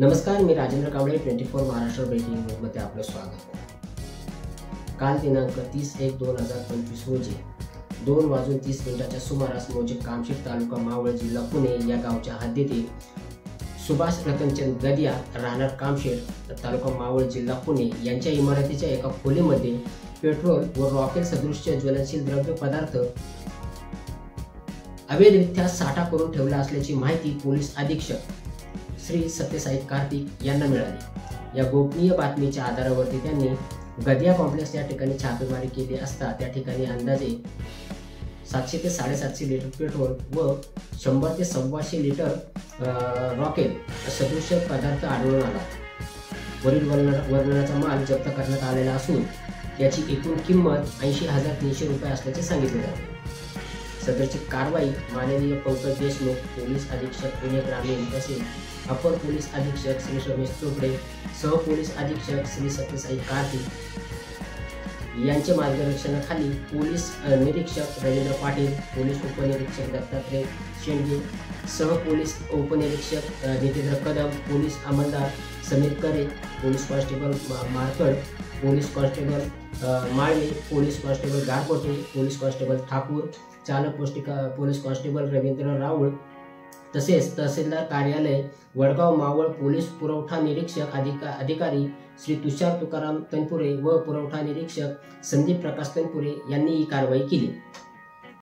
नमस्कार, मी राजेंद्र कावळे 24 महाराष्ट्र ब्रेकिंग न्यूजमध्ये आपलं स्वागत. काल दिनांक 30/1/2025 रोजी 2:30 सुमारास मौजे कामशेत तालुका मावळ जिल्हा पुणे या गावच्या हद्दीतील सुभाष रतनचंद गदिया राहणार कामशेत तालुका मावळ जिल्हा पुणे यांच्या इमारतीच्या एका खोलीमध्ये पेट्रोल व रॉकेल सदृश ज्वलनशील द्रव्य पदार्थ अवैधरित्या साठा करून ठेवला असल्याची माहिती पोलीस अधीक्षक श्री सत्यसाई कार्तिक यांना मिळाली. या गोपनीय बातमीच्या आधारावरती त्यांनी गदिया कॉम्प्लेक्स या ठिकाणी छापेमारी केली असता त्या ठिकाणी अंदाजे 700 ते 750 लिटर पेट्रोल व 100 ते 125 लिटर रॉकेल सदृश पदार्थ आढळून आला. वरील वर्णनाचा माल जप्त करण्यात आलेला असून याची एकूण किंमत 80,300 रुपये असल्याचे सांगितले जाते. सदरची कारवाई माननीय पंकज देशमुख, पोलीस अधीक्षक पुणे ग्रामीण तसेच अपर पोलीस अधीक्षक श्री रमेश चोपडे, सह पोलीस अधीक्षक श्री सत्यसाई कार्तिक यांच्या मार्गदर्शनाखाली पोलीस निरीक्षक रवींद्र पाटील, पोलीस उपनिरीक्षक दत्तात्रय शेंडगे, सह पोलीस उपनिरीक्षक नितेंद्र कदम, पोलीस अंमलदार Sameer Kare, police constable Markad, police constable Malve, police constable Garkote, police constable Thakur, चालक पोलीस कॉन्स्टेबल रवींद्र राऊळ तसेच तहसीलदार कार्यालय वडगाव मावळ पोलीस पुरवठा निरीक्षक अधिकारी श्री तुषार तुकाराम तनपुरे व पुरवठा निरीक्षक संदीप प्रकाश तनपुरे यांनी ही कारवाई केली.